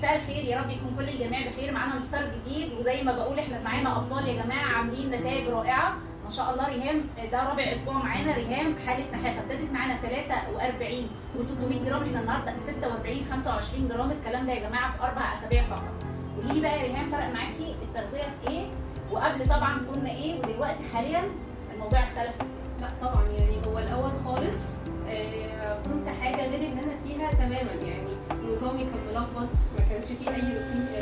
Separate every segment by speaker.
Speaker 1: مساء الخير، يا رب يكون كل الجميع بخير. معانا انتصار جديد، وزي ما بقول احنا معانا ابطال يا جماعه عاملين نتائج رائعه ما شاء الله. ريهام ده رابع اسبوع معانا. ريهام حاله نحافه ابتدت معانا 43 و600 جرام، احنا النهارده 46 25 جرام. الكلام ده يا جماعه في 4 اسابيع فقط. قولي لي بقى يا ريهام، فرق معاكي التغذيه في ايه؟ وقبل طبعا كنا ايه، ودلوقتي حاليا الموضوع اختلف ازاي؟
Speaker 2: لا طبعا يعني هو الاول خالص كنت حاجه غير اللي انا فيها تماما. يعني نظامي كان ملخبط، ما كانش فيه اي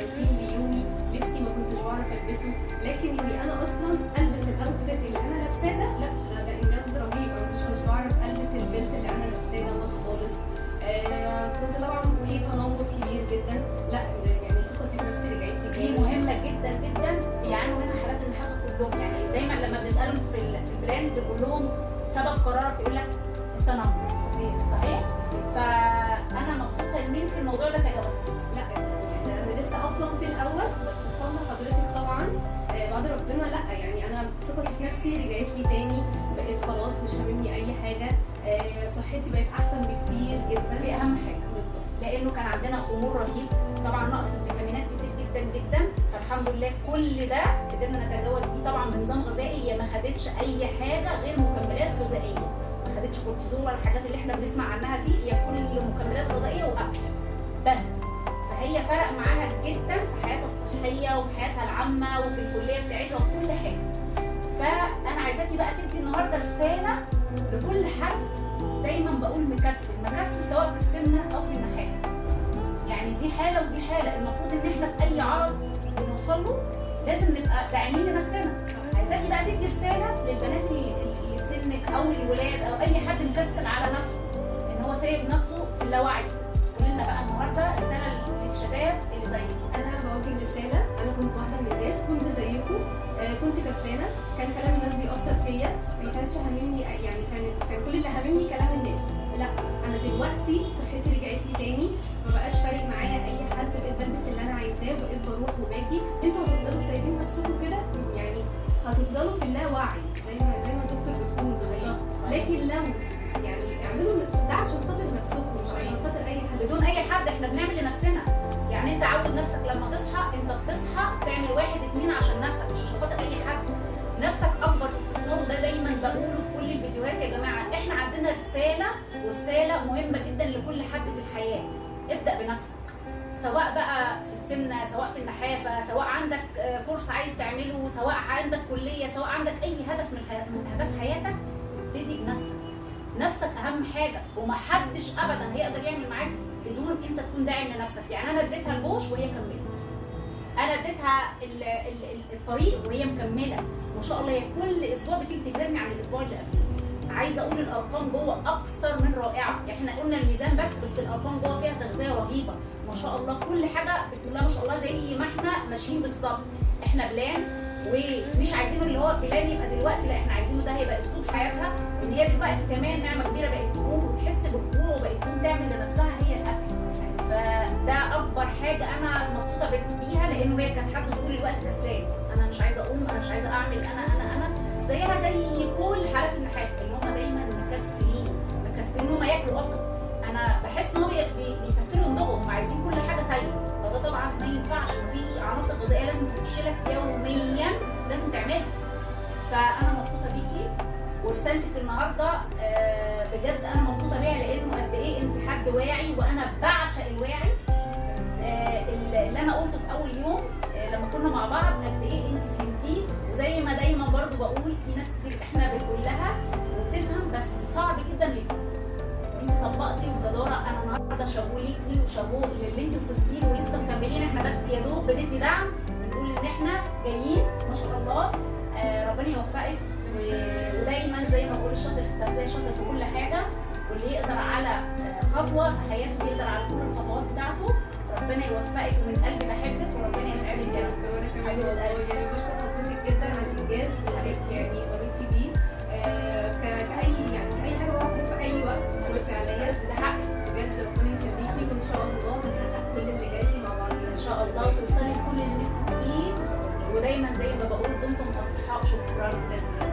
Speaker 2: روتين ليومي، لبسي ما كنتش بعرف البسه. لكن اني انا اصلا البس الاوتفيت اللي انا لابساه ده انجاز رهيب. انا مش بعرف البس البلت اللي انا لابساه ده خالص. كنت طبعا في تنمر كبير جدا. لا يعني ثقتي بنفسي رجعت لي.
Speaker 1: دي مهمه جدا جدا، بيعانوا منها حالات النحافه كلهم. يعني دايما لما بنسالهم في البلان بنقول لهم سبب قرارك، يقول لك التنمر. صحيح؟ فانا مبسوطه ان انت الموضوع ده تجاوزتيه.
Speaker 2: لا يعني انا لسه اصلا في الاول، بس بفضل حضرتك طبعا بعد ربنا. لا يعني انا ثقتي في نفسي رجعت لي تاني، بقيت خلاص مش هاممني اي حاجه. صحتي بقت احسن بكتير جدا.
Speaker 1: دي اهم حاجه
Speaker 2: بالظبط،
Speaker 1: لانه كان عندنا خمول رهيب، طبعا نقص الفيتامينات كتير جدا جدا. فالحمد لله كل ده قدرنا نتجاوز بيه طبعا بنظام غذائي. هي ما خدتش اي حاجه غير مكملات غذائيه، ما خدتش كورتيزون ولا الحاجات اللي احنا بنسمع عنها دي. هي كل مكملات غذائيه واكل بس. فهي فرق معاها جدا في حياتها الصحيه وفي حياتها العامه وفي الكليه بتاعتها وفي كل حاجه. فانا عايزاكي بقى تدي النهارده رساله لكل حد دايما بقول مكسل سواء في السمنه او في النحافه. يعني دي حاله ودي حاله. المفروض ان احنا في اي عرض بنوصل له لازم نبقى داعمين لنفسنا. عايزاكي بقى تدي رساله للبنات اللي في سنك او الولاد او اي حد مكسل على نفسه ان هو سايب نفسه في اللاوعي. قولي لنا بقى النهارده رساله للشباب اللي زيكم.
Speaker 2: انا بوجه رساله. انا كنت واحده من الناس، كنت زيكم، كنت كسلانه، كان كلام الناس بيأثر فيا، ما كانش هاممني. يعني كان كل اللي هاممني كلام الناس. لا انا دلوقتي صحتي رجعت لي تاني، ما بقاش فارق معايا اي حد، بقيت بلبس اللي انا عايزاه، بقيت بروح وباجي. انتوا هتفضلوا سايبين نفسكم كده، يعني هتفضلوا في اللاوعي زي ما الدكتور بتقول بالظبط. لكن لو يعني اعملوا ده عشان خاطر نفسكم، مش عشان خاطر اي حد.
Speaker 1: بدون اي حد، احنا بنعمل لنفسنا. يعني انت عود نفسك لما تصحى، انت بتصحى تعمل 1 2 عشان نفسك، مش عشان خاطر اي حد. نفسك اكبر استثمار، وده دايما بقوله في كل الفيديوهات يا جماعه. احنا عندنا رساله مهمه جدا لكل حد في الحياه. ابدا بنفسك، سواء بقى في السمنه، سواء في النحافه، سواء عندك كورس عايز تعمله، سواء عندك كليه، سواء عندك اي هدف من اهداف حياتك. ابتدي بنفسك. نفسك اهم حاجه، ومحدش ابدا هيقدر يعمل معاك بدون انت تكون داعم لنفسك. يعني انا اديتها البوش وهي كملت، انا اديتها الطريق وهي مكمله ما شاء الله. هي كل اسبوع بتيجي تجبرني عن الاسبوع اللي قبله. عايزه اقول الارقام جوه اكثر من رائعه. احنا قلنا الميزان بس الارقام جوه فيها تغذيه رهيبه ما شاء الله. كل حاجه بسم الله ما شاء الله زي ما احنا ماشيين بالظبط. احنا بلان، ومش عايزينه اللي هو بلان يبقى دلوقتي، لا احنا عايزينه ده هيبقى اسلوب حياتها. ان هي دلوقتي كمان نعمه كبيره بقت تقوم وتحس بالجوع وبقت تقوم تعمل لنفسها هي الاكل. فده اكبر حاجه انا مبسوطه بيها، لانه هي كانت حد طول الوقت كسلان. انا مش عايزه اقوم، انا مش عايزه اعمل، انا زيها زي كل حالات النحافه اللي هم دايما مكسلين هم ياكلوا اصلا. انا بحس ان هم بيكسلوا يندبوا، هم عايزين كل حاجه سايبه. فده طبعا ما ينفعش. في عناصر غذائيه لازم تخش لك يوميا، لازم تعملها. فانا مبسوطه بيكي، ورسالتك النهارده بجد انا مبسوطه بيها، لانه قد ايه انت حد واعي، وانا بعشق الواعي. اللي انا قلته في اول يوم لما كنا مع بعض قد ايه انت فهمتيه. وزي ما دايما برضو بقول، في ناس كتير احنا بنقول لها وبتفهم، بس صعب جدا ليكم. انت طبقتي وبجداره. انا النهارده شابوه ليكي وشابوه للي انت وصلتيه ولسه مكملين. احنا بس يا دوب بندي دعم، بنقول ان احنا جايين ما شاء الله. ربنا يوفقك، ودايما زي ما بقول الشاطر في التغذيه شاطر في كل حاجه. واللي يقدر على خطوه في حياته يقدر على كل الخطوات بتاعته. ربنا يوفقك، ومن قلبي بحبك، وربنا يسعدك يا رب.
Speaker 2: وانا كمان والله يعني بشكر حضرتك جدا على الانجاز اللي حضرتك يعني مريتي بيه. كأي حاجه بعرفك في اي وقت حضرتك عليا.
Speaker 1: ده حقك
Speaker 2: بجد، ربنا يخليكي، وان شاء الله هنحقق كل اللي جاي مع بعضينا
Speaker 1: ان شاء الله، وتوصلي لكل اللي نفسك فيه. ودايما زي ما بقول دمتم اصحاب. شكرا جزيلا.